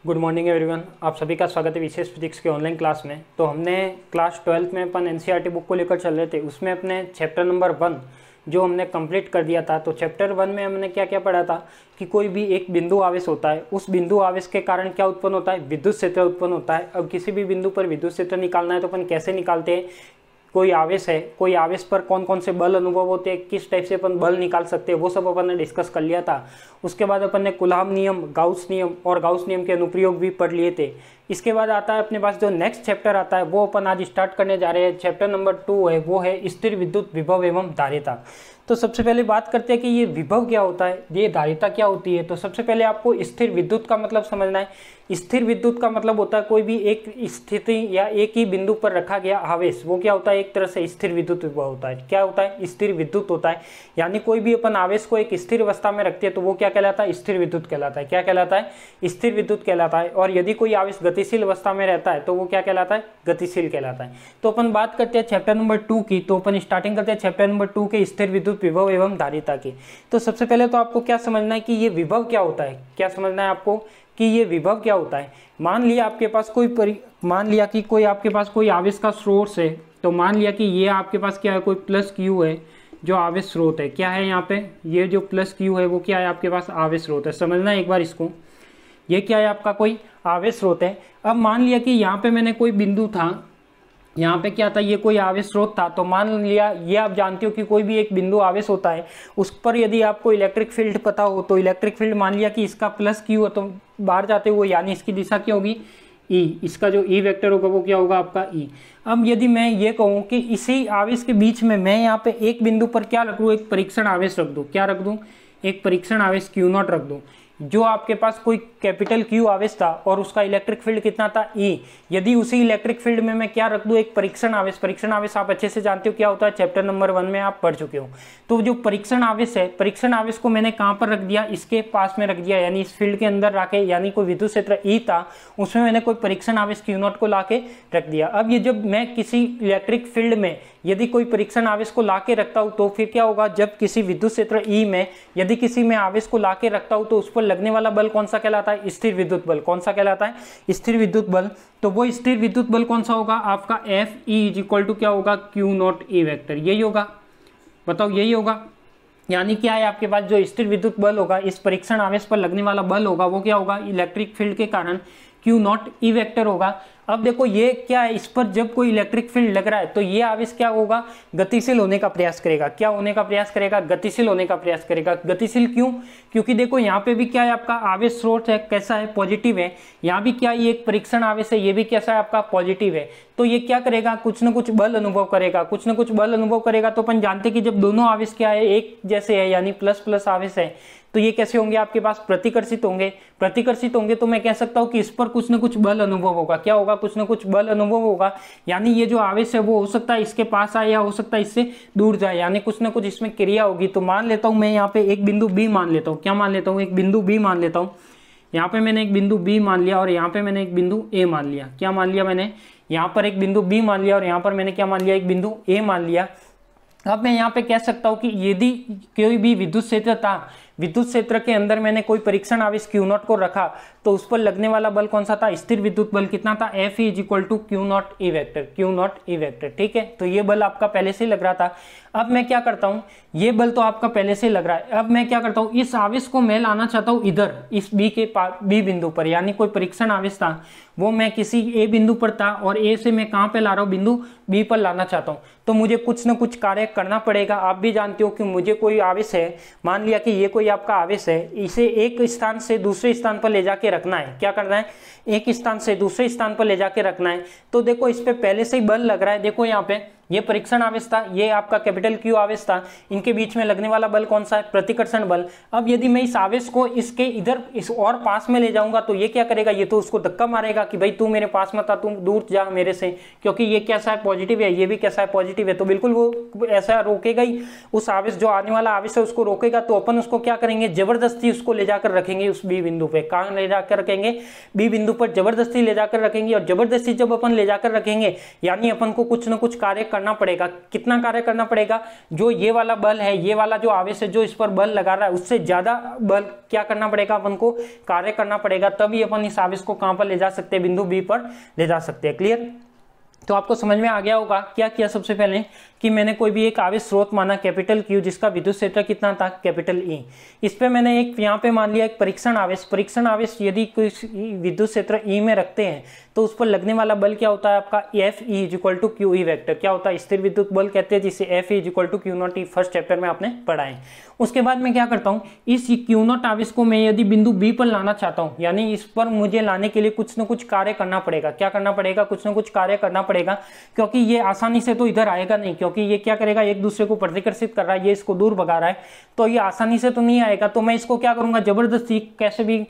Good morning everyone. आप सभी का स्वागत है विशेष फिजिक्स के ऑनलाइन क्लास में। तो हमने क्लास 12th में अपन एनसीईआरटी बुक को लेकर चल रहे थे, उसमें अपने चैप्टर नंबर 1 जो हमने कंप्लीट कर दिया था। तो चैप्टर 1 में हमने क्या क्या पढ़ा था कि कोई भी एक बिंदु आवेश होता है, उस बिंदु आवेश के कारण क्या उत्पन्न होता है, विद्युत क्षेत्र उत्पन्न होता है। अब किसी भी बिंदु पर विद्युत क्षेत्र निकालना है तो अपन कैसे निकालते हैं, कोई आवेश है, कोई आवेश पर कौन कौन से बल अनुभव होते हैं, किस टाइप से अपन बल निकाल सकते हैं, वो सब अपन ने डिस्कस कर लिया था। उसके बाद अपन ने कूलॉम नियम, गाउस नियम और गाउस नियम के अनुप्रयोग भी पढ़ लिए थे। इसके बाद आता है अपने पास जो नेक्स्ट चैप्टर आता है वो अपन आज स्टार्ट करने जा रहे हैं। चैप्टर नंबर 2 है, वो है स्थिर विद्युत विभव एवं धारिता। तो सबसे पहले बात करते हैं कि ये विभव क्या होता है, ये धारिता क्या होती है। तो सबसे पहले आपको स्थिर विद्युत का मतलब समझना है। स्थिर विद्युत का मतलब होता है कोई भी एक स्थिति या एक ही बिंदु पर रखा गया आवेश, वो क्या होता है, एक तरह से स्थिर विद्युत विभव होता है। क्या होता है, स्थिर विद्युत होता है। यानी कोई भी अपन आवेश को एक स्थिर अवस्था में रखते हैं तो वो क्या कहलाता है, स्थिर विद्युत कहलाता है। क्या कहलाता है, स्थिर विद्युत कहलाता है। और यदि कोई आवेश गतिशील अवस्था में रहता है तो वो क्या कहलाता है, गतिशील कहलाता है। तो अपन बात करते हैं चैप्टर नंबर 2 की। तो अपन स्टार्टिंग करते हैं चैप्टर नंबर 2 के स्थिर विद्युत विभव एवं धारिता की। तो सबसे पहले तो आपको क्या समझना है कि ये विभव क्या होता है। क्या समझना है आपको कि ये विभव क्या होता है। मान लिया आपके पास कोई आपके पास कोई आवेश का स्रोत है। तो मान लिया कि ये आपके पास क्या है, कोई प्लस क्यू है जो आवेश स्रोत है। क्या है यहाँ पे, ये जो प्लस क्यू है वो क्या है, आपके पास आवेश स्रोत है। समझना एक बार इसको, ये क्या है, आपका कोई आवेश स्रोत है। अब मान लिया कि यहाँ पे मैंने कोई बिंदु था, यहाँ पे क्या था, ये कोई आवेश स्रोत था। तो मान लिया, ये आप जानते हो कि कोई भी एक बिंदु आवेश होता है, उस पर यदि आपको इलेक्ट्रिक फील्ड पता हो तो इलेक्ट्रिक फील्ड मान लिया कि इसका प्लस क्यू है तो बाहर जाते हुए यानी इसकी दिशा क्या होगी, ई। इसका जो ई वेक्टर होगा वो क्या होगा, आपका ई। अब यदि मैं ये कहूँ कि इसी आवेश के बीच में मैं यहाँ पे एक बिंदु पर क्या रख दूँ, एक परीक्षण आवेश रख दूँ। क्या रख दूँ, एक परीक्षण आवेश Q0 रख दूँ। जो आपके पास कोई कैपिटल Q आवेश था और उसका इलेक्ट्रिक फील्ड कितना था, E। यदि उसी इलेक्ट्रिक फील्ड में मैं क्या रख दूं, एक परीक्षण आवेश। परीक्षण आवेश आप अच्छे से जानते हो क्या होता है, चैप्टर नंबर 1 में आप पढ़ चुके हो। तो जो परीक्षण आवेश है, परीक्षण आवेश को मैंने कहां पर रख दिया, इसके पास में रख दिया, यानी इस फील्ड के अंदर रखे। यानी कोई विद्युत क्षेत्र E था, उसमें मैंने कोई परीक्षण आवेश Q0 को लाके रख दिया। अब ये जब मैं किसी इलेक्ट्रिक फील्ड में यदि कोई परीक्षण आवेश को लाके रखता हूं तो फिर क्या होगा, जब किसी विद्युत क्षेत्र E में यदि किसी में आवेश को लाके रखता हूं तो उस पर लगने वाला बल कौन सा कहलाता है, स्थिर विद्युत बल। कौन सा कहलाता है, स्थिर विद्युत बल। तो वो स्थिर विद्युत बल कौन सा होगा, आपका Fe क्या होगा, Q0 E वेक्टर। यही होगा, बताओ यही होगा। यानी क्या है, आपके पास जो स्थिर विद्युत बल होगा, इस परीक्षण आवेश पर लगने वाला बल होगा वो क्या होगा, इलेक्ट्रिक फील्ड के कारण Q0 E वेक्टर होगा। अब देखो ये क्या है, इस पर जब कोई इलेक्ट्रिक फील्ड लग रहा है तो ये आवेश क्या होगा, गतिशील होने का प्रयास करेगा। क्या होने का प्रयास करेगा, गतिशील होने का प्रयास करेगा। गतिशील क्यों, क्योंकि देखो यहाँ पे भी क्या है, आपका आवेश स्रोत है, कैसा है, पॉजिटिव है। यहाँ भी क्या, ये एक परीक्षण आवेश है, ये भी कैसा है, आपका पॉजिटिव है। तो ये क्या करेगा, कुछ ना कुछ बल अनुभव करेगा, कुछ ना कुछ बल अनुभव करेगा। तो अपन जानते कि जब दोनों आवेश क्या है, एक जैसे है, यानी प्लस प्लस आवेश है, तो ये कैसे होंगे, आपके पास प्रतिकर्षित होंगे। प्रतिकर्षित होंगे तो मैं कह सकता हूं कि इस पर कुछ ना कुछ बल अनुभव होगा। क्या होगा, कुछ ना कुछ बल अनुभव होगा। यानी ये जो आवेश है वो हो सकता है इसके पास आए या हो सकता है इससे दूर जाए, यानी कुछ ना कुछ इसमें क्रिया होगी। तो मान लेता हूं मैं यहाँ पे एक बिंदु B मान लेता हूँ। क्या मान लेता हूँ, एक बिंदु B मान लेता हूँ। यहाँ पे मैंने एक बिंदु B मान लिया और यहाँ पे मैंने एक बिंदु A मान लिया। क्या मान लिया मैंने, यहाँ पर एक बिंदु B मान लिया और यहाँ पर मैंने क्या मान लिया, एक बिंदु A मान लिया। अब मैं यहाँ पे कह सकता हूँ कि यदि कोई भी विद्युत क्षेत्र था, विद्युत क्षेत्र के अंदर मैंने कोई परीक्षण आवेश Q0 को रखा तो उस पर लगने वाला बल कौन सा था, स्थिर विद्युत बल कितना था, Fe Q0 E vector, Q0 E vector. ठीक है, तो ये बल आपका पहले से लग रहा था। अब मैं क्या करता हूं, ये बल तो आपका पहले से लग रहा है। अब मैं क्या करता हूं, इस आवेश को मैं लाना चाहता हूं इधर, इस बी बिंदु पर। यानी कोई परीक्षण आवेश था वो मैं किसी ए बिंदु पर था और ए से मैं कहां पे ला रहा हूं, बिंदु बी पर लाना चाहता हूं। तो मुझे कुछ ना कुछ कार्य करना पड़ेगा। आप भी जानते हो कि मुझे कोई आवेश है, मान लिया कि ये कोई आपका आवेश है, इसे एक स्थान से दूसरे स्थान पर ले जाके रखना है। क्या करना है, एक स्थान से दूसरे स्थान पर ले जाके रखना है। तो देखो इस पे पहले से ही बल लग रहा है। देखो यहाँ पे ये परीक्षण आवेश था, ये आपका कैपिटल Q आवेश था, इनके बीच में लगने वाला बल कौन सा है, प्रतिकर्षण बल। अब यदि मैं इस आवेश को इसके इधर इस और पास में ले जाऊंगा तो ये क्या करेगा, ये तो उसको धक्का मारेगा कि भाई तू मेरे पास मत आ, तू दूर जा मेरे से, क्योंकि ये कैसा है, पॉजिटिव है, ये भी कैसा है, पॉजिटिव है। तो बिल्कुल वो ऐसा रोकेगा ही, उस आवेश जो आने वाला आवेश है उसको रोकेगा। तो अपन उसको क्या करेंगे, जबरदस्ती उसको ले जाकर रखेंगे उस बी बिंदु पे। कहां ले जाकर रखेंगे, बी बिंदु पर जबरदस्ती ले जाकर रखेंगे। और जबरदस्ती जब अपन ले जाकर रखेंगे यानी अपन को कुछ ना कुछ कार्य करना पड़ेगा। कितना कार्य करना पड़ेगा? जो ये वाला बल है, ये वाला जो आवेश है जो इस पर बल लगा रहा है, उससे ज्यादा बल क्या करना पड़ेगा? अपन को कार्य करना पड़ेगा, तभी अपन इस आवेश को कहां पर ले जा सकते हैं? बिंदु बी पर ले जा सकते हैं। क्लियर? तो आपको समझ में आ गया होगा क्या किया सबसे पहले कि मैंने कोई भी एक आवेश स्रोत माना कैपिटल Q, जिसका विद्युत क्षेत्र कितना था? Capital E। इस पे मैंने एक यहाँ पे मान लिया एक परीक्षण आवेश। परीक्षण आवेश यदि कोई विद्युत क्षेत्र E में रखते हैं तो उस पर लगने वाला बल क्या होता है आपका? Fe equal to QE vector. क्या होता है? स्थिर विद्युत बल कहते हैं, जिसे Fe equal to Q0 first chapter में आपने पढ़ा है। उसके बाद मैं क्या करता हूँ, इस Q0 आवेश को मैं यदि बिंदु B पर लाना चाहता हूँ, यानी इस पर मुझे लाने के लिए कुछ न कुछ कार्य करना पड़ेगा। क्या करना पड़ेगा? कुछ न कुछ कार्य करना पड़ेगा, क्योंकि ये आसानी से तो इधर आएगा नहीं, क्योंकि ये क्या करेगा? एक दूसरे को प्रतिकर्षित कर रहा है, ये इसको दूर भगा रहा है, तो ये आसानी से तो नहीं आएगा। तो मैं इसको क्या करूंगा? जबरदस्ती कैसे भी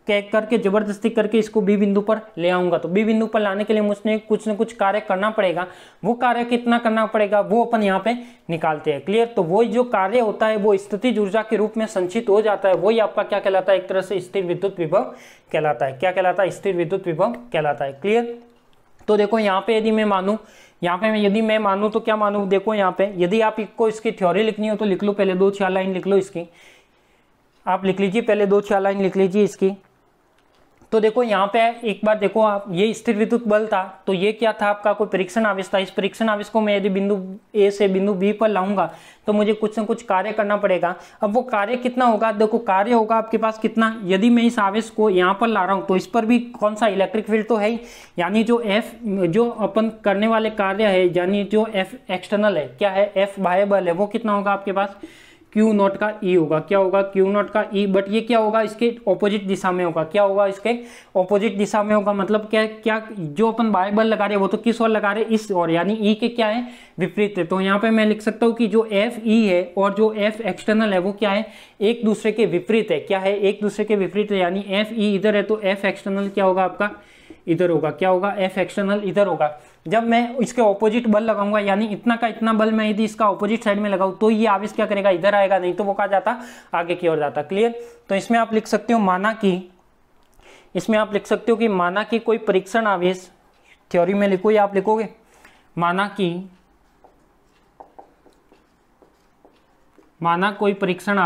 करके जबरदस्ती करके इसको बी बिंदु पर ले आऊंगा। तो बी बिंदु पर लाने के लिए मुझे कुछ न कुछ कार्य करना पड़ेगा। वो कार्य कितना करना पड़ेगा वो अपन यहाँ पे निकालते हैं। क्लियर? तो वो जो कार्य होता है वो स्थितिज ऊर्जा के रूप में संचित हो जाता है, वही आपका क्या कहलाता है? एक तरह से स्थिर विद्युत विभव कहलाता है। क्या कहलाता है? स्थिर विद्युत विभव कहलाता है। क्लियर? तो देखो यहाँ पे यदि मैं मानूं, यदि मैं मानूं तो क्या मानूं? देखो यहाँ पे यदि आप इसको इसकी थ्योरी लिखनी हो तो लिख लो, पहले 2-4 लाइन लिख लो इसकी। आप लिख लीजिए, पहले 2-4 लाइन लिख लीजिए इसकी। तो देखो यहाँ पे एक बार देखो आप, ये स्थिर विद्युत बल था, तो ये क्या था आपका? कोई परीक्षण आवेश था। इस परीक्षण आवेश को मैं यदि बिंदु ए से बिंदु बी पर लाऊंगा तो मुझे कुछ न कुछ कार्य करना पड़ेगा। अब वो कार्य कितना होगा? देखो कार्य होगा आपके पास कितना, यदि मैं इस आवेश को यहाँ पर ला रहा हूँ तो इस पर भी कौन सा? इलेक्ट्रिक फील्ड तो है ही, यानी जो एफ, जो अपन करने वाले कार्य है, यानी जो एफ एक्सटर्नल है, क्या है? एफ बाह्य बल है, वो कितना होगा आपके पास? Q0 का E होगा। क्या होगा? Q0 का E, बट ये क्या होगा? इसके ऑपोजिट दिशा में होगा। क्या होगा? इसके ऑपोजिट दिशा में होगा। मतलब क्या जो अपन बाह्य बल लगा रहे हैं वो तो किस ओर लगा रहे हैं? इस ओर, यानी E के क्या है? विपरीत है। तो यहाँ पे मैं लिख सकता हूँ कि जो FE है और जो F एक्सटर्नल है वो क्या है? एक दूसरे के विपरीत है। क्या है? एक दूसरे के विपरीत है, यानी FE इधर है तो F एक्सटर्नल क्या होगा आपका? इधर होगा। क्या होगा? F एक्सटर्नल इधर होगा। जब मैं इसके ऑपोजिट बल लगाऊंगा, यानी इतना का इतना बल मैं यदि इसका ऑपोजिट साइड में लगाऊं तो ये आवेश क्या करेगा? इधर आएगा, नहीं तो वो कहा जाता आगे की ओर जाता। क्लियर? तो इसमें आप लिख सकते हो माना कि कोई परीक्षण आवेश, थ्योरी में लिखो या आप लिखोगे, माना कोई परीक्षण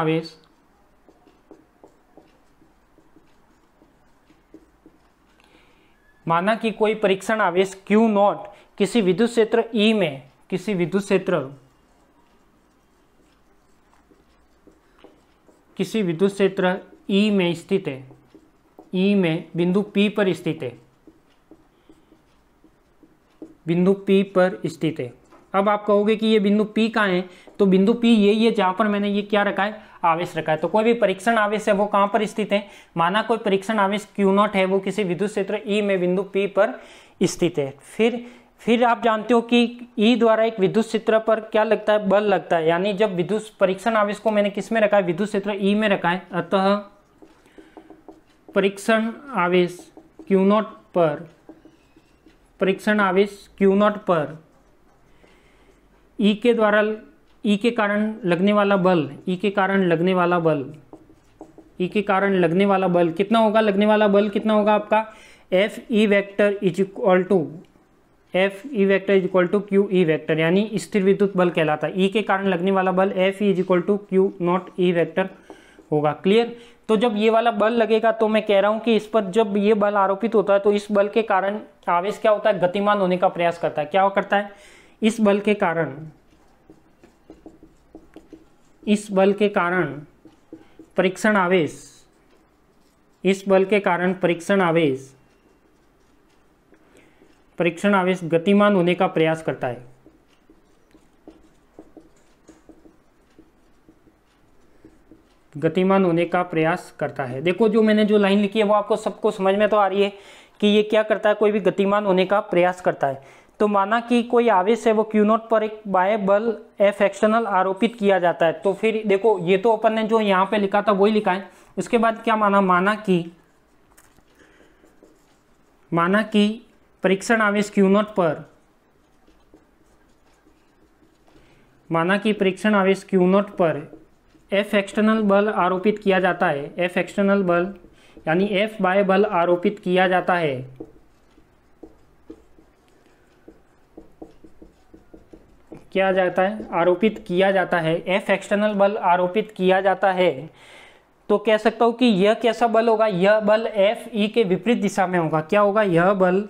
आवेश Q0 किसी विद्युत क्षेत्र E में, किसी विद्युत क्षेत्र E में स्थित है, E में बिंदु P पर स्थित है, बिंदु P पर स्थित है। अब आप कहोगे कि ये बिंदु P कहाँ है? तो बिंदु P यही है जहां पर मैंने ये क्या रखा है? आवेश रखा है। तो कोई भी परीक्षण आवेश है वो कहां पर स्थित है? माना कोई परीक्षण आवेश Q0 है, वो किसी विद्युत क्षेत्र E में बिंदु P पर स्थित है। फिर आप जानते हो कि E द्वारा एक विद्युत क्षेत्र पर क्या लगता है? बल लगता है। यानी जब विद्युत परीक्षण आवेश को मैंने किस में रखा है? विद्युत क्षेत्र E में रखा है, अतः परीक्षण आवेश Q0 पर E के कारण लगने वाला बल कितना होगा? लगने वाला बल कितना होगा आपका? Fe vector is equal to QE vector, यानी स्थिर विद्युत बल कहलाता है। E के कारण लगने वाला बल Fe is equal to Q0E vector होगा। क्लियर? तो जब ये वाला बल लगेगा तो मैं कह रहा हूं कि इस पर जब ये बल आरोपित होता है तो इस बल के कारण आवेश क्या होता है? गतिमान होने का प्रयास करता है। क्या करता है? इस बल के कारण परीक्षण आवेश गतिमान होने का प्रयास करता है। देखो जो मैंने जो लाइन लिखी है वो आपको सबको समझ में तो आ रही है कि ये क्या करता है? कोई भी गतिमान होने का प्रयास करता है। तो माना कि कोई आवेश है वो Q0 पर एक बाह्य बल F एक्सटर्नल आरोपित किया जाता है। तो फिर देखो ये तो अपन ने जो यहाँ पे लिखा था वही लिखा है। उसके बाद क्या माना? माना कि परीक्षण आवेश Q0 पर F एक्सटर्नल बल आरोपित किया जाता है। F एक्सटर्नल बल यानी F बाह्य बल आरोपित किया जाता है। क्या जाता है, आरोपित किया जाता है, एफ एक्सटर्नल बल आरोपित किया जाता है, तो कह सकता हूं कि यह कैसा बल होगा, यह बल एफ ई के विपरीत दिशा में होगा। क्या होगा, यह बल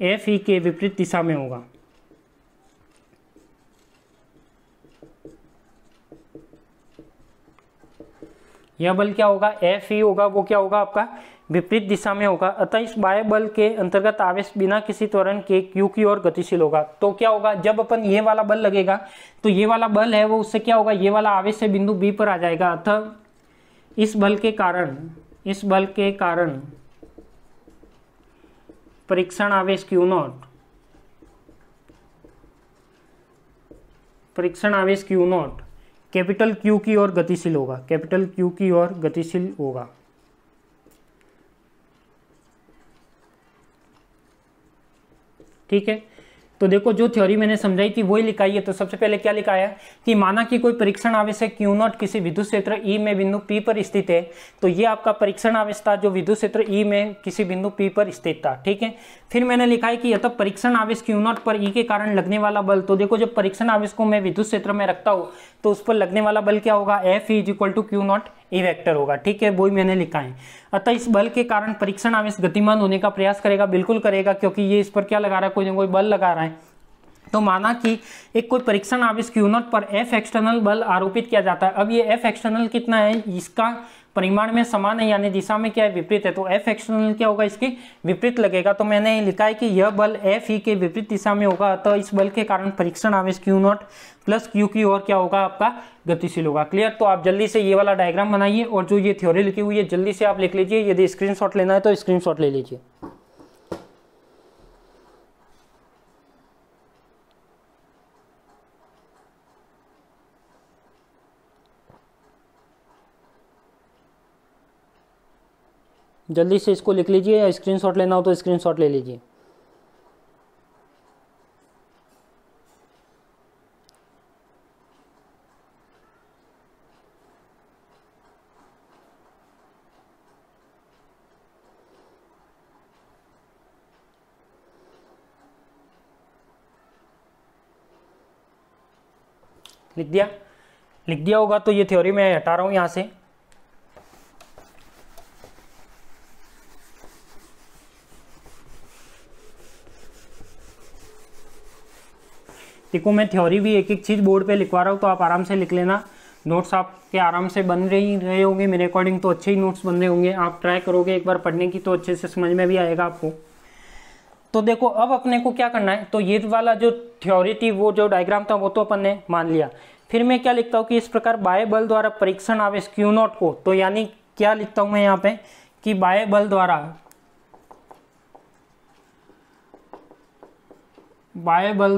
एफ ई के विपरीत दिशा में होगा। यह बल क्या होगा, एफ ई होगा, वो क्या होगा आपका विपरीत दिशा में होगा। अतः इस बाह्य बल के अंतर्गत आवेश बिना किसी त्वरण के क्यू की ओर गतिशील होगा। तो क्या होगा, जब अपन ये वाला बल लगेगा तो ये वाला बल है वो उससे क्या होगा, ये वाला आवेश से बिंदु बी पर आ जाएगा। अतः इस बल के कारण परीक्षण आवेश क्यू नॉट कैपिटल क्यू की ओर गतिशील होगा, कैपिटल क्यू की ओर गतिशील होगा। ठीक है, तो देखो जो थ्योरी मैंने समझाई थी वही लिखाई है। तो सबसे पहले क्या लिखा है कि माना कि कोई परीक्षण आवेश है क्यू नॉट किसी विद्युत क्षेत्र ई में बिंदु पी पर स्थित है। तो ये आपका परीक्षण आवेश था जो विद्युत क्षेत्र ई में किसी बिंदु पी पर स्थित था। ठीक है, फिर मैंने लिखा है कि यह परीक्षण आवेश क्यू नॉट पर ई के कारण लगने वाला बल। तो देखो जब परीक्षण आवेश को मैं विद्युत क्षेत्र में रखता हूँ तो उस पर लगने वाला बल क्या होगा, F E is equal to Q naught E vector होगा। ठीक है, वही मैंने लिखा है। अतः इस बल के कारण परीक्षण आवेश गतिमान होने का प्रयास करेगा, बिल्कुल करेगा, क्योंकि ये इस पर क्या लगा रहा है, कोई ना कोई बल लगा रहा है। तो माना कि एक कोई परीक्षण आवेश क्यू नॉट पर एफ एक्सटर्नल बल आरोपित किया जाता है। अब ये एफ एक्सटर्नल कितना है, इसका परिमाण में समान है, यानी दिशा में क्या है, विपरीत है। तो एफ एक्सटर्नल क्या होगा, इसके विपरीत लगेगा। तो मैंने लिखा है कि यह बल एफ ई के विपरीत दिशा में होगा। तो इस बल के कारण परीक्षण आवेश क्यू नॉट प्लस क्यू की ओर क्या होगा, आपका गतिशील होगा। क्लियर। तो आप जल्दी से ये वाला डायग्राम बनाइए और जो ये थ्योरी लिखी हुई है जल्दी से आप लिख लीजिए। यदि स्क्रीनशॉट लेना है तो स्क्रीनशॉट ले लीजिए। जल्दी से इसको लिख लीजिए, या स्क्रीनशॉट लेना हो तो स्क्रीनशॉट ले लीजिए। लिख दिया? लिख दिया होगा तो ये थ्योरी मैं हटा रहा हूं यहां से। देखो मैं थ्योरी भी एक एक चीज बोर्ड पे लिखवा रहा हूँ, तो आप आराम से लिख लेना। नोट्स आपके आराम से बन रहे होंगे, मेरे अकॉर्डिंग तो अच्छे ही नोट्स बन रहे होंगे। आप ट्राई करोगे एक बार पढ़ने की तो अच्छे से समझ में भी आएगा आपको। तो देखो अब अपने को क्या करना है, तो ये वाला जो थ्योरी थी, वो जो डायग्राम था वो तो अपन ने मान लिया। फिर मैं क्या लिखता हूँ कि इस प्रकार बाह्य बल द्वारा परीक्षण आवेश क्यू नॉट को, तो यानी क्या लिखता हूं मैं यहाँ पे कि बाह्य बल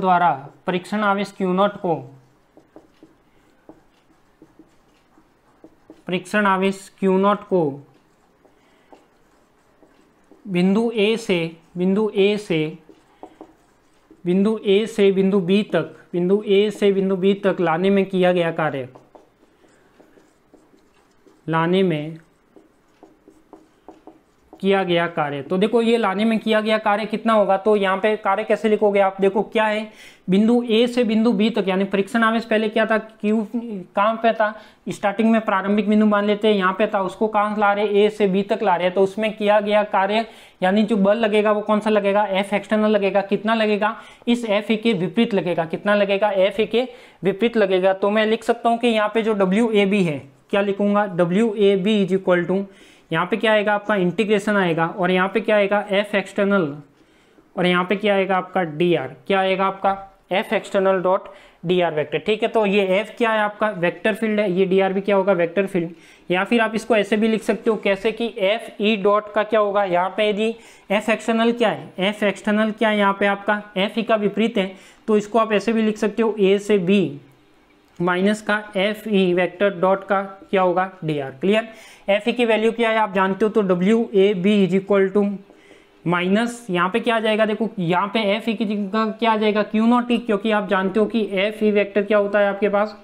द्वारा परीक्षण आवेश क्यू नॉट को, परीक्षण आवेश क्यू नॉट को बिंदु ए से बिंदु बी तक लाने में किया गया कार्य, तो देखो ये लाने में किया गया कार्य कितना होगा, तो यहाँ पे कार्य कैसे लिखोगे आप, देखो क्या है, बिंदु ए से बिंदु बी तक, यानी परीक्षण आवेश पहले क्या था, क्यू कहाँ पे था, स्टार्टिंग में प्रारंभिक बिंदु मान लेते हैं यहाँ पे था, उसको कहाँ ला रहे, ए से बी तक ला रहे हैं। तो उसमें किया गया कार्य यानी जो बल लगेगा वो कौन सा लगेगा, एफ एक्सटर्नल लगेगा। कितना लगेगा, इस एफ ई के विपरीत लगेगा। कितना लगेगा, एफ ई के विपरीत लगेगा। तो मैं लिख सकता हूँ कि यहाँ पे जो डब्ल्यू ए बी है, क्या लिखूंगा, W A B is equal to, यहाँ पे क्या आएगा आपका इंटीग्रेशन आएगा, और यहाँ पे क्या आएगा एफ एक्सटर्नल, और यहाँ पे क्या आएगा आपका डी आर, क्या आएगा आपका F external dot D R vector. ठीक है, तो ये एफ क्या है आपका वेक्टर फील्ड है, ये डी आर भी क्या होगा वेक्टर फील्ड। या फिर आप इसको ऐसे भी लिख सकते हो, कैसे कि एफ ई डॉट का क्या होगा, यहाँ पे यदि एफ एक्सटर्नल क्या है, एफ एक्सटर्नल क्या है यहाँ पे आपका एफ ई का विपरीत है, तो इसको आप ऐसे भी लिख सकते हो, ए से बी माइनस का एफ ई वेक्टर डॉट का क्या होगा D R. Clear. F E की वैल्यू क्या है आप जानते हो, तो W A B is equal to minus, यहाँ पे क्या आ जाएगा, देखो यहाँ पे एफ ई की जगह क्या आ जाएगा, क्यू नॉट ई, क्योंकि आप जानते हो कि एफ ई वेक्टर क्या होता है आपके पास,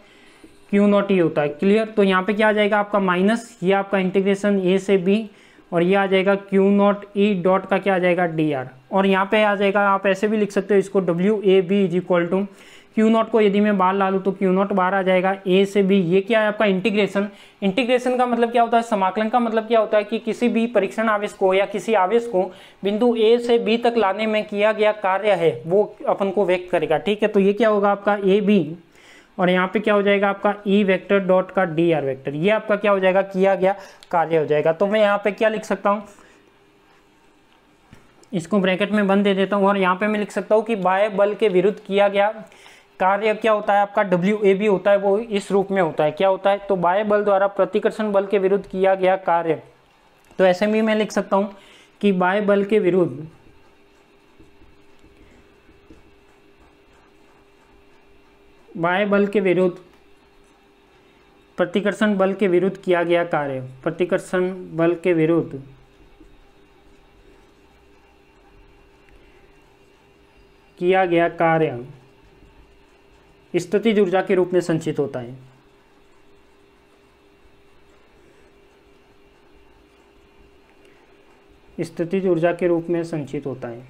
क्यू नॉट ई होता है। क्लियर। तो यहाँ पे क्या आ जाएगा आपका माइनस, ये आपका इंटीग्रेशन ए से बी, और ये आ जाएगा क्यू नॉट ई डॉट का क्या आ जाएगा डी आर। और यहाँ पे आ जाएगा, आप ऐसे भी लिख सकते हो इसको W A B is equal to Q naught को यदि मैं बाहर ला लूँ तो क्यू नॉट बाहर आ जाएगा ए से बी। ये क्या है आपका इंटीग्रेशन। इंटीग्रेशन का मतलब क्या होता है, समाकलन का मतलब क्या होता है कि किसी भी परीक्षण आवेश को या किसी आवेश को बिंदु ए से बी तक लाने में किया गया कार्य है वो अपन को व्यक्त करेगा। ठीक है, तो ये क्या होगा आपका ए बी और यहाँ पे क्या हो जाएगा आपका ई वेक्टर डॉट का डी आर वेक्टर। ये आपका क्या हो जाएगा, किया गया कार्य हो जाएगा। तो मैं यहाँ पे क्या लिख सकता हूँ, इसको ब्रैकेट में बंद दे देता हूँ और यहाँ पे मैं लिख सकता हूँ कि बाह्य बल के विरुद्ध किया गया कार्य क्या होता है आपका डब्ल्यू ए बी होता है, वो इस रूप में होता है। क्या होता है, तो बाह्य बल द्वारा प्रतिकर्षण बल के विरुद्ध किया गया कार्य। तो ऐसे भी मैं लिख सकता हूँ कि बाह्य बल के विरुद्ध प्रतिकर्षण बल के विरुद्ध किया गया कार्य, प्रतिकर्षण बल के विरुद्ध किया गया कार्य स्थितिज ऊर्जा के रूप में संचित होता है। स्थितिज ऊर्जा के रूप में संचित होता है।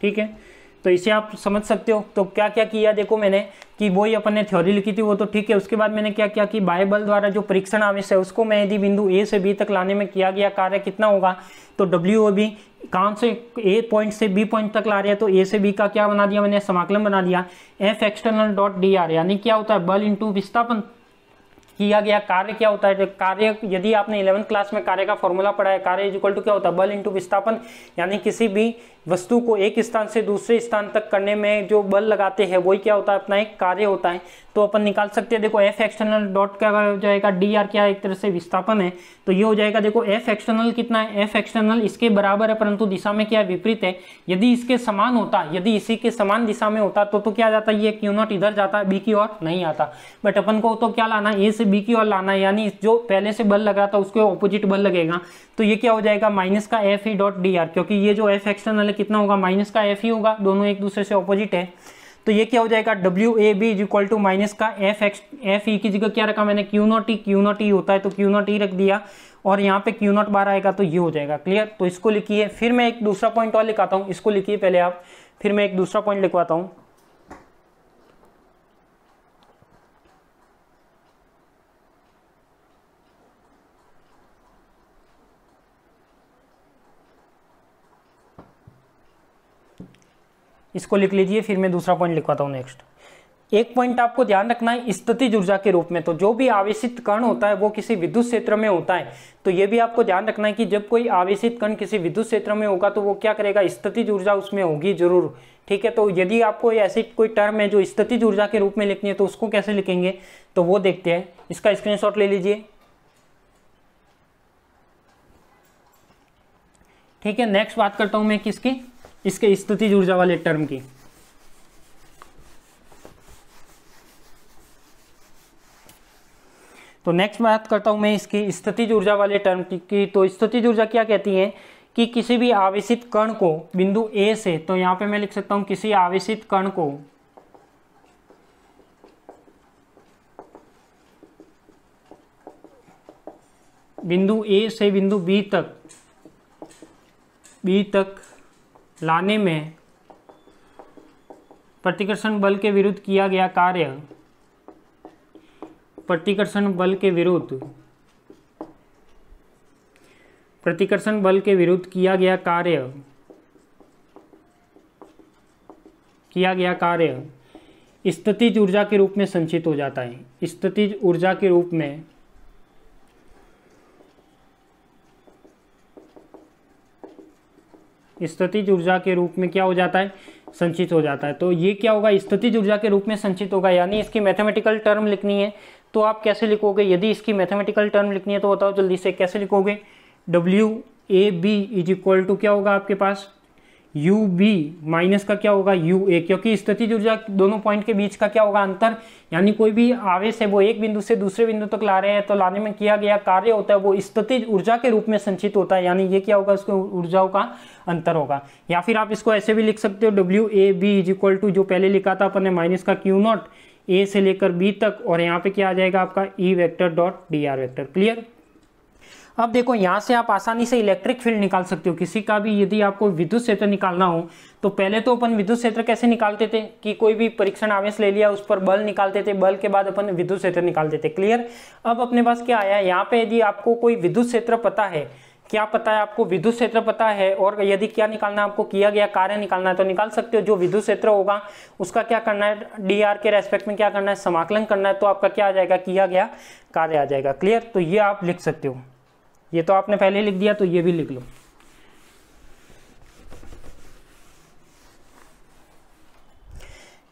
ठीक है, तो इसे आप समझ सकते हो। तो क्या क्या किया देखो मैंने कि वही अपन ने थ्योरी लिखी थी वो तो ठीक है। उसके बाद मैंने क्या किया कि बाह्य बल द्वारा जो परीक्षण आवेश है उसको मैं यदि बिंदु ए से बी तक लाने में किया गया कार्य कितना होगा, तो डब्ल्यू ओ बी कहाँ से ए पॉइंट से बी पॉइंट तक ला रहे हैं तो ए से बी का क्या बना दिया मैंने, समाकलन बना दिया F external dot D R. यानी क्या होता है, बल इंटू विस्थापन। किया गया कार्य क्या होता है, कार्य यदि आपने 11th क्लास में कार्य का फॉर्मूला पढ़ा है, कार्य इज इक्वल टू क्या होता है, बल इंटू विस्थापन। यानी किसी भी वस्तु को एक स्थान से दूसरे स्थान तक करने में जो बल लगाते हैं वही क्या होता है, अपना एक कार्य होता है। तो अपन निकाल सकते हैं, देखो एफ एक्सटर्नल डॉट क्या हो जाएगा, डी आर क्या एक तरह से विस्थापन है। तो ये हो जाएगा, देखो एफ एक्सटर्नल कितना है, एफ एक्सटर्नल इसके बराबर है परंतु दिशा में क्या विपरीत है। यदि इसके समान होता, यदि इसी के समान दिशा में होता तो क्या जाता, ये क्यू नॉट इधर जाता, बी की ओर नहीं आता। बट अपन को तो क्या लाना, ए से बी की ओर लाना है, यानी जो पहले से बल लग रहा था उसके ऑपोजिट बल लगेगा। तो ये क्या हो जाएगा, माइनस का F E dot D R, क्योंकि ये जो एफ एक्सटर्नल है कितना होगा, माइनस का एफ ही होगा, दोनों एक दूसरे से ऑपोजिट है। तो ये क्या हो जाएगा, W A B is equal to minus का एफ ई की जगह क्या रखा मैंने, क्यू नॉट ई होता है तो क्यू नॉट ई रख दिया और यहाँ पे क्यू नॉट बाहर आएगा तो ये हो जाएगा। क्लियर, तो इसको लिखिए। फिर मैं एक दूसरा पॉइंट और लिखाता हूँ, इसको लिखिए पहले आप, फिर मैं एक दूसरा पॉइंट लिखवाता हूँ। इसको लिख लीजिए, फिर मैं दूसरा पॉइंट लिखवाता हूँ नेक्स्ट। एक पॉइंट आपको ध्यान रखना है, स्थितिज ऊर्जा के रूप में तो जो भी आवेशित कण होता है वो किसी विद्युत क्षेत्र में होता है। तो ये भी आपको ध्यान रखना है कि जब कोई आवेशित कण किसी विद्युत क्षेत्र में होगा तो वो क्या करेगा, स्थितिज ऊर्जा उसमें होगी जरूर। ठीक है, तो यदि आपको ऐसी कोई टर्म है जो स्थितिज ऊर्जा के रूप में लिखनी है तो उसको कैसे लिखेंगे, तो वो देखते हैं। इसका स्क्रीनशॉट ले लीजिए। ठीक है, नेक्स्ट बात करता हूं मैं किसकी, इसके स्थितिज ऊर्जा वाले टर्म की। तो नेक्स्ट बात करता हूं मैं इसकी स्थितिज ऊर्जा वाले टर्म की। तो स्थितिज ऊर्जा क्या कहती है कि किसी भी आवेशित कण को बिंदु ए से, तो यहां पे मैं लिख सकता हूं किसी आवेशित कण को बिंदु ए से बिंदु बी तक लाने में प्रतिकर्षण बल के विरुद्ध किया गया कार्य, प्रतिकर्षण बल के विरुद्ध किया गया कार्य स्थितिज ऊर्जा के रूप में संचित हो जाता है। स्थितिज ऊर्जा के रूप में स्थितिज ऊर्जा के रूप में क्या हो जाता है, संचित हो जाता है। तो ये क्या होगा, स्थितिज ऊर्जा के रूप में संचित होगा। यानी इसकी मैथमेटिकल टर्म लिखनी है तो आप कैसे लिखोगे, यदि इसकी मैथमेटिकल टर्म लिखनी है तो बताओ जल्दी से कैसे लिखोगे। W A B is equal to क्या होगा आपके पास, यू बी माइनस का क्या होगा, यू ए, क्योंकि स्थितिज ऊर्जा दोनों पॉइंट के बीच का क्या होगा, अंतर। यानी कोई भी आवेश है वो एक बिंदु से दूसरे बिंदु तक ला रहे हैं तो लाने में किया गया कार्य होता है वो स्थितिज ऊर्जा के रूप में संचित होता है। यानी ये क्या होगा, उसके ऊर्जाओं का अंतर होगा। या फिर आप इसको ऐसे भी लिख सकते हो, W A B is equal to जो पहले लिखा था अपन ने माइनस का क्यू नॉट ए से लेकर बी तक और यहाँ पे क्या आ जाएगा आपका ई vector dot D R vector. Clear. अब देखो यहाँ से आप आसानी से इलेक्ट्रिक फील्ड निकाल सकते हो। किसी का भी यदि आपको विद्युत क्षेत्र निकालना हो तो पहले तो अपन विद्युत क्षेत्र कैसे निकालते थे कि कोई भी परीक्षण आवेश ले लिया, उस पर बल निकालते थे, बल के बाद अपन विद्युत क्षेत्र निकालते थे। क्लियर। अब अपने पास क्या आया, यहाँ पे यदि आपको कोई विद्युत क्षेत्र पता है, क्या पता है आपको, विद्युत क्षेत्र पता है, और यदि क्या निकालना है आपको, किया गया कार्य निकालना है, तो निकाल सकते हो। जो विद्युत क्षेत्र होगा उसका क्या करना है, dr के रेस्पेक्ट में क्या करना है, समाकलन करना है, तो आपका क्या आ जाएगा, किया गया कार्य आ जाएगा। क्लियर। तो ये आप लिख सकते हो, ये तो आपने पहले लिख दिया, तो ये भी लिख लो।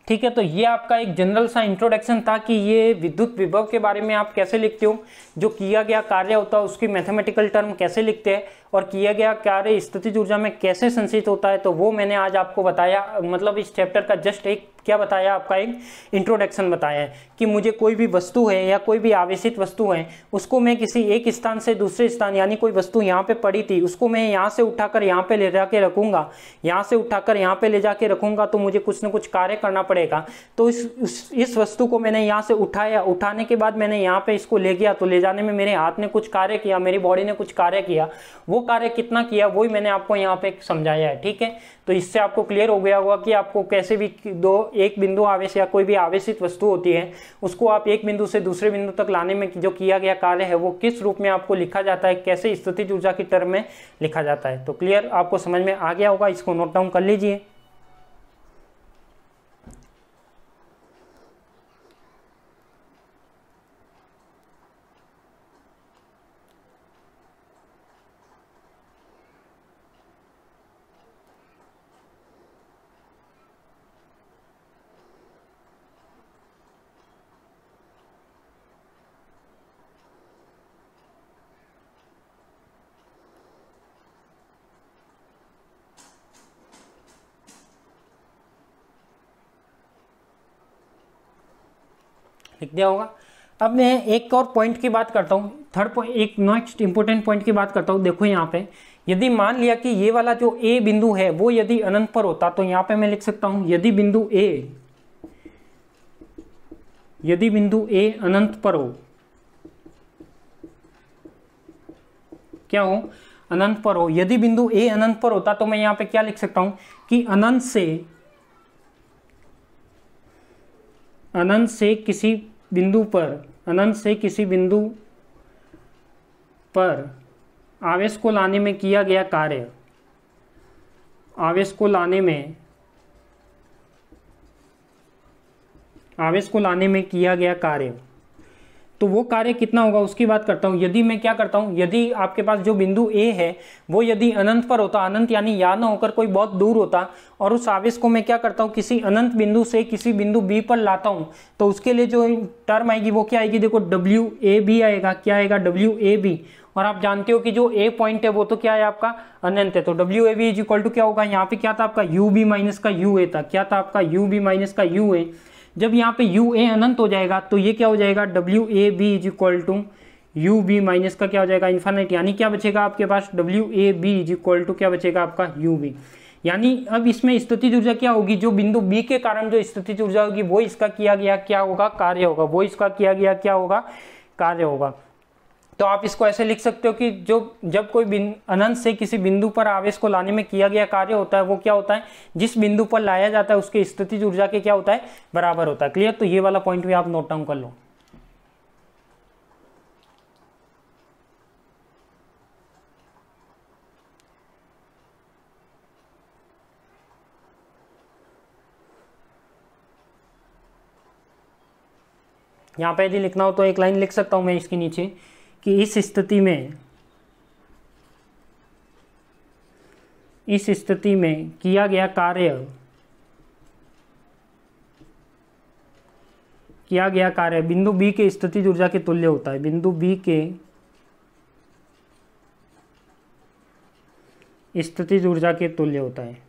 ठीक है। तो ये आपका एक जनरल सा इंट्रोडक्शन था कि ये विद्युत विभव के बारे में आप कैसे लिखते हो, जो किया गया कार्य होता है उसकी मैथमेटिकल टर्म कैसे लिखते हैं, और किया गया कार्य स्थितिज ऊर्जा में कैसे संचित होता है, तो वो मैंने आज आपको बताया। मतलब इस चैप्टर का जस्ट एक क्या बताया, आपका एक इंट्रोडक्शन बताया है कि मुझे कोई भी वस्तु है या कोई भी आवेशित वस्तु है, उसको मैं किसी एक स्थान से दूसरे स्थान, यानी कोई वस्तु यहाँ पे पड़ी थी, उसको मैं यहाँ से उठाकर यहाँ पे ले जाके रखूंगा, यहाँ से उठाकर यहाँ पे ले जाके रखूंगा, तो मुझे कुछ ना कुछ कार्य करना पड़ेगा। तो इस वस्तु को मैंने यहाँ से उठाया, उठाने के बाद मैंने यहाँ पे इसको ले गया, तो ले जाने में मेरे हाथ ने कुछ कार्य किया, मेरी बॉडी ने कुछ कार्य किया, वो कार्य कितना किया वही मैंने आपको यहाँ पे समझाया है। ठीक है। तो इससे आपको क्लियर हो गया होगा कि आपको कैसे भी एक बिंदु आवेश या कोई भी आवेशित वस्तु होती है उसको आप एक बिंदु से दूसरे बिंदु तक लाने में जो किया गया कार्य है वो किस रूप में आपको लिखा जाता है, कैसे स्थितिज ऊर्जा की टर्म में लिखा जाता है। तो क्लियर, आपको समझ में आ गया होगा, इसको नोट डाउन कर लीजिए। लिख दिया होगा। अब मैं एक और पॉइंट की बात करता हूँ, थर्ड पॉइंट, एक नेक्स्ट इंपॉर्टेंट पॉइंट की बात करता हूँ। देखो यहाँ पे यदि मान लिया कि ये वाला जो ए बिंदु है वो यदि अनंत पर होता, तो यहाँ पे मैं लिख सकता हूँ यदि बिंदु ए अनंत पर हो, क्या हो, अनंत पर हो। यदि बिंदु ए अनंत पर होता तो मैं यहाँ पे क्या लिख सकता हूँ कि अनंत से किसी बिंदु पर आवेश को लाने में किया गया कार्य, आवेश को लाने में किया गया कार्य, तो वो कार्य कितना होगा उसकी बात करता हूं। यदि मैं क्या करता हूं, यदि आपके पास जो बिंदु ए है वो यदि अनंत पर होता, अनंत यानी यहाँ ना होकर कोई बहुत दूर होता, और उस आवेश को मैं क्या करता हूं किसी अनंत बिंदु से किसी बिंदु बी पर लाता हूं, तो उसके लिए जो टर्म आएगी वो क्या आएगी, देखो WAB आएगा। क्या आएगा, WAB। और आप जानते हो कि जो ए पॉइंट है वो तो क्या है, आपका अनंत है। तो WAB इज इक्वल टू क्या होगा, यहाँ पे क्या था आपका UB माइनस का UA था, क्या था आपका UB माइनस का UA। जब यहाँ पे UA अनंत हो जाएगा तो ये क्या हो जाएगा, WAB is equal to UB minus का क्या हो जाएगा, इन्फिनिट। यानी क्या बचेगा आपके पास, WAB इज इक्वल टू क्या बचेगा आपका UB। यानी अब इसमें स्थितिज ऊर्जा क्या होगी, जो बिंदु बी के कारण जो स्थितिज ऊर्जा होगी वो इसका किया गया क्या होगा, कार्य होगा, वो इसका किया गया क्या होगा, कार्य होगा। तो आप इसको ऐसे लिख सकते हो कि जब कोई अनंत से किसी बिंदु पर आवेश को लाने में किया गया कार्य होता है वो क्या होता है, जिस बिंदु पर लाया जाता है उसके स्थितिज ऊर्जा के क्या होता है, बराबर होता है। क्लियर। तो ये वाला पॉइंट भी आप नोट डाउन कर लो। यहाँ पे यदि लिखना हो तो एक लाइन लिख सकता हूं मैं इसके नीचे कि इस स्थिति में किया गया कार्य बिंदु बी के स्थितिज ऊर्जा के तुल्य होता है, बिंदु बी के स्थितिज ऊर्जा के तुल्य होता है।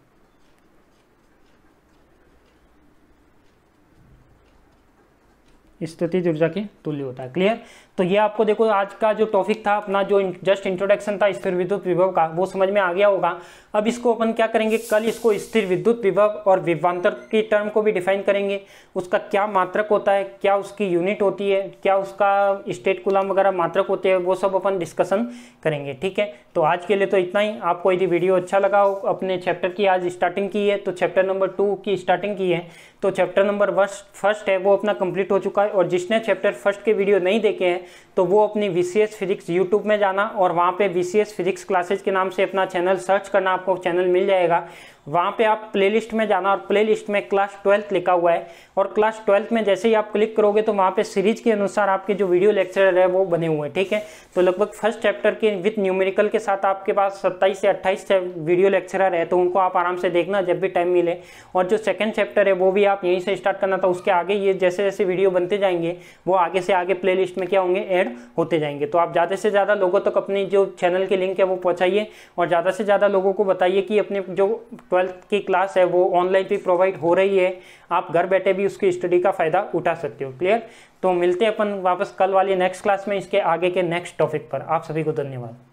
स्थितिज ऊर्जा के तुल्य होता है। क्लियर। तो ये आपको देखो आज का जो टॉपिक था अपना, जो जस्ट इंट्रोडक्शन था स्थिर विद्युत विभव का, वो समझ में आ गया होगा। अब इसको अपन क्या करेंगे, कल इसको स्थिर विद्युत विभव और विभवांतर की टर्म को भी डिफाइन करेंगे, उसका क्या मात्रक होता है, क्या उसकी यूनिट होती है, क्या उसका स्टेट कूलम वगैरह मात्रक होते हैं, वो सब अपन डिस्कशन करेंगे। ठीक है, तो आज के लिए तो इतना ही। आपको यदि वीडियो अच्छा लगा हो, अपने चैप्टर की आज स्टार्टिंग की है तो चैप्टर नंबर 2 की स्टार्टिंग की है, तो चैप्टर नंबर फर्स्ट है वो अपना कंप्लीट हो चुका है। और जिसने चैप्टर फर्स्ट के वीडियो नहीं देखे हैं तो वो अपनी VCS फिजिक्स यूट्यूब में जाना और वहाँ पे VCS फिजिक्स क्लासेज के नाम से अपना चैनल सर्च करना, आपको चैनल मिल जाएगा। वहाँ पे आप प्लेलिस्ट में जाना और प्लेलिस्ट में क्लास 12 लिखा हुआ है, और क्लास 12 में जैसे ही आप क्लिक करोगे तो वहाँ पे सीरीज के अनुसार आपके जो वीडियो लेक्चर है वो बने हुए हैं। ठीक है, तो लगभग फर्स्ट चैप्टर के विथ न्यूमेरिकल के साथ आपके पास 27 से 28 वीडियो लेक्चरर है, तो उनको आप आराम से देखना जब भी टाइम मिले। और जो सेकंड चैप्टर है वो भी आप यहीं से स्टार्ट करना था, उसके आगे ये जैसे जैसे वीडियो बनते जाएंगे वो आगे से आगे प्ले लिस्ट में क्या होंगे, ऐड होते जाएंगे। तो आप ज़्यादा से ज़्यादा लोगों तक अपनी जो चैनल की लिंक है वो पहुँचाइए, और ज़्यादा से ज़्यादा लोगों को बताइए कि अपने जो 12th की क्लास है वो ऑनलाइन भी प्रोवाइड हो रही है, आप घर बैठे भी उसकी स्टडी का फायदा उठा सकते हो। क्लियर। तो मिलते हैं अपन वापस कल वाली नेक्स्ट क्लास में इसके आगे के नेक्स्ट टॉपिक पर। आप सभी को धन्यवाद।